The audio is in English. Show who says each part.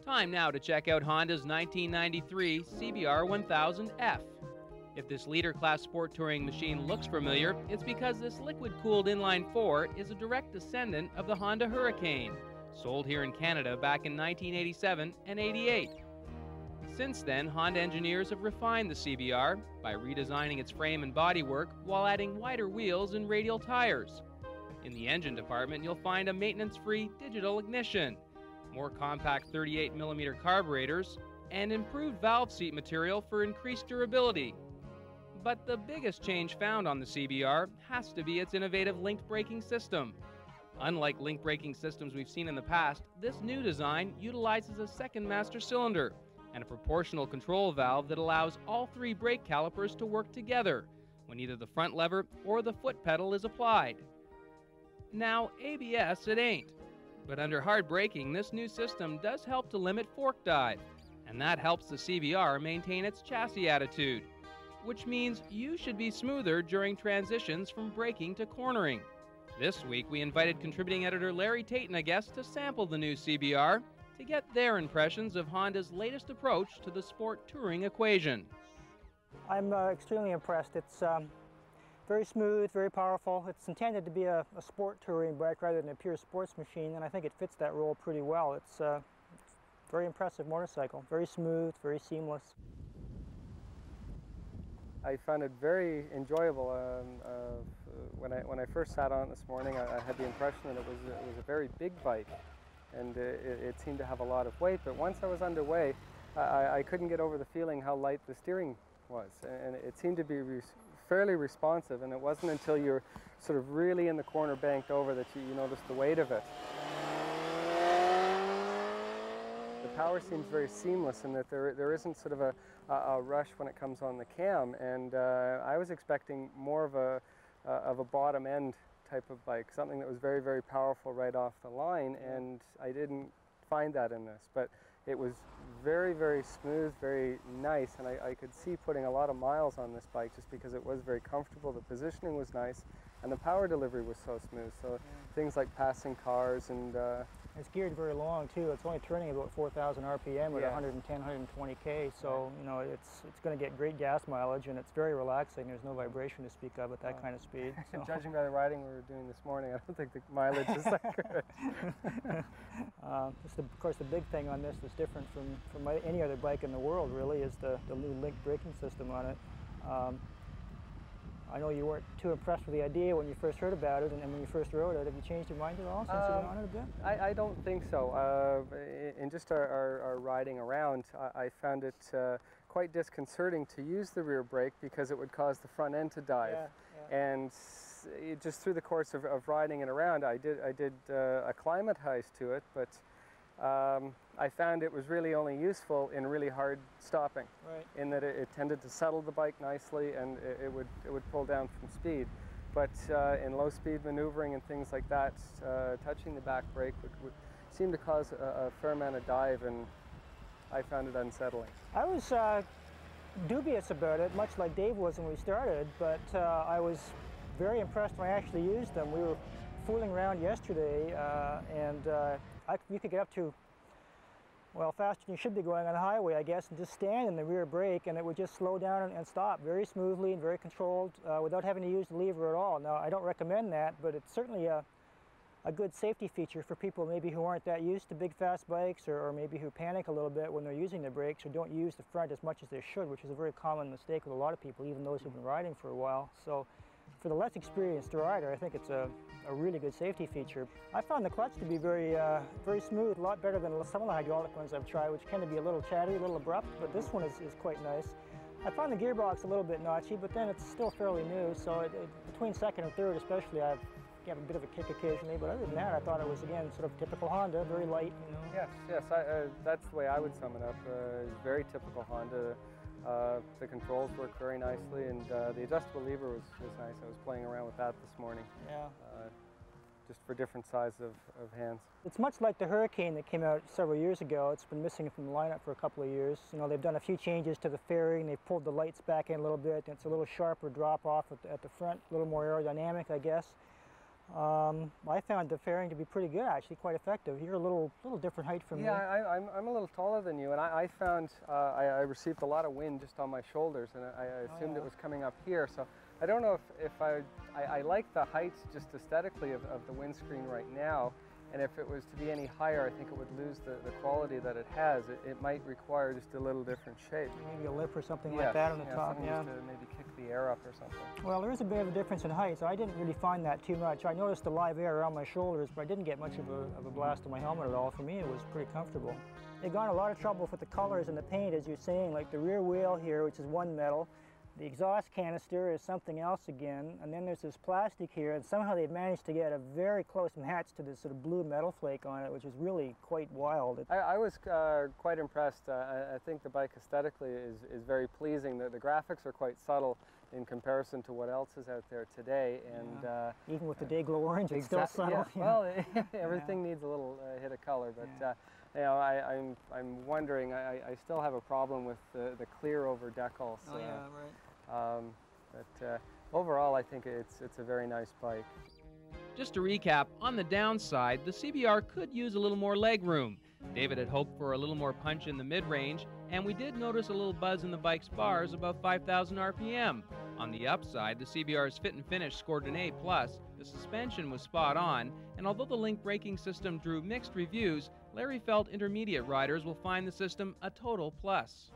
Speaker 1: Time now to check out Honda's 1993 CBR 1000F. If this leader class sport touring machine looks familiar, it's because this liquid-cooled inline-4 is a direct descendant of the Honda Hurricane, sold here in Canada back in 1987 and 88. Since then, Honda engineers have refined the CBR by redesigning its frame and bodywork while adding wider wheels and radial tires. In the engine department, you'll find a maintenance-free digital ignition, more compact 38mm carburetors, and improved valve seat material for increased durability. But the biggest change found on the CBR has to be its innovative linked braking system. Unlike linked braking systems we've seen in the past, this new design utilizes a second master cylinder and a proportional control valve that allows all three brake calipers to work together when either the front lever or the foot pedal is applied. Now, ABS it ain't, but under hard braking, this new system does help to limit fork dive, and that helps the CBR maintain its chassis attitude, which means you should be smoother during transitions from braking to cornering. This week, we invited contributing editor Larry Taton, a guest, to sample the new CBR to get their impressions of Honda's latest approach to the sport touring equation.
Speaker 2: I'm extremely impressed. It's very smooth, very powerful. It's intended to be a sport touring bike rather than a pure sports machine, and I think it fits that role pretty well. It's a very impressive motorcycle, very smooth, very seamless.
Speaker 3: I found it very enjoyable. When I first sat on it this morning, I had the impression that it was a very big bike, and it seemed to have a lot of weight. But once I was underway, I couldn't get over the feeling how light the steering was, and it seemed to be fairly responsive. And it wasn't until you're sort of really in the corner, banked over, that you noticed the weight of it. The power seems very seamless in that there isn't sort of a rush when it comes on the cam, and I was expecting more of a bottom end type of bike, something that was very, very powerful right off the line, and I didn't find that in this. But it was very, very smooth, very nice, and I could see putting a lot of miles on this bike just because it was very comfortable, the positioning was nice, and the power delivery was so smooth. So things like passing cars, and
Speaker 2: it's geared very long too. It's only turning about 4,000 RPM at 110, 120K, so you know it's going to get great gas mileage, and it's very relaxing. There's no vibration to speak of at that kind of speed. So.
Speaker 3: Judging by the riding we were doing this morning, I don't think the mileage is that good.
Speaker 2: Of course, the big thing on this that's different from any other bike in the world really is the new linked braking system on it. I know you weren't too impressed with the idea when you first heard about it and when you first rode it. Have you changed your mind at all since you've been on it a bit?
Speaker 3: I don't think so. In just our riding around, I found it quite disconcerting to use the rear brake because it would cause the front end to dive. And just through the course of riding it around, I did acclimatize to it, but I found it was really only useful in really hard stopping, in that it tended to settle the bike nicely, and it would pull down from speed. But in low speed maneuvering and things like that, touching the back brake would seem to cause a fair amount of dive, and I found it unsettling.
Speaker 2: I was dubious about it, much like Dave was when we started, but I was very impressed when I actually used them. We were fooling around yesterday, and you could get up to, well, faster than you should be going on the highway, I guess, and just stand in the rear brake, and it would just slow down and stop very smoothly and very controlled without having to use the lever at all. Now, I don't recommend that, but it's certainly a good safety feature for people maybe who aren't that used to big fast bikes, or maybe who panic a little bit when they're using the brakes or don't use the front as much as they should, which is a very common mistake with a lot of people, even those who've been riding for a while. So for the less experienced rider, I think it's a really good safety feature. I found the clutch to be very smooth, a lot better than some of the hydraulic ones I've tried, which tend to be a little chatty, a little abrupt, but this one is quite nice. I found the gearbox a little bit notchy, but then it's still fairly new, so between second and third especially, I've got a bit of a kick occasionally, but other than that, I thought it was, again, sort of typical Honda, very light, you know.
Speaker 3: Yes, that's the way I would sum it up. Very typical Honda. The controls work very nicely, and the adjustable lever was nice. I was playing around with that this morning. Just for different sizes of hands.
Speaker 2: It's much like the Hurricane that came out several years ago. It's been missing from the lineup for a couple of years. You know, they've done a few changes to the fairing. They've pulled the lights back in a little bit. It's a little sharper drop off at the front, a little more aerodynamic, I guess. I found the fairing to be pretty good, actually, quite effective. You're a little different height from me.
Speaker 3: Yeah, I'm a little taller than you, and I found I received a lot of wind just on my shoulders, and I assumed it was coming up here. So I don't know if I like the height just aesthetically of the windscreen right now. And if it was to be any higher, I think it would lose the quality that it has. It might require just a little different shape.
Speaker 2: Maybe a lip or something like that on the top.
Speaker 3: Yeah, just to maybe kick the air up or something.
Speaker 2: Well, there is a bit of a difference in height, so I didn't really find that too much. I noticed the live air around my shoulders, but I didn't get much of a blast on my helmet at all. For me, it was pretty comfortable. They got in a lot of trouble with the colors and the paint, as you're saying, like the rear wheel here, which is one metal. The exhaust canister is something else again, and then there's this plastic here, and somehow they've managed to get a very close match to this sort of blue metal flake on it, which is really quite wild.
Speaker 3: I was quite impressed. I think the bike aesthetically is very pleasing. The graphics are quite subtle in comparison to what else is out there today, and
Speaker 2: even with the Day-Glo orange, it's still subtle.
Speaker 3: Yeah. Well, everything needs a little hit of color, but you know, I'm wondering. I still have a problem with the clear over decals.
Speaker 2: Oh yeah, right.
Speaker 3: But overall, I think it's a very nice bike.
Speaker 1: Just to recap, on the downside, the CBR could use a little more leg room. David had hoped for a little more punch in the mid-range, and we did notice a little buzz in the bike's bars above 5,000 RPM. On the upside, the CBR's fit and finish scored an A+, the suspension was spot on, and although the Link braking system drew mixed reviews, Larry felt intermediate riders will find the system a total plus.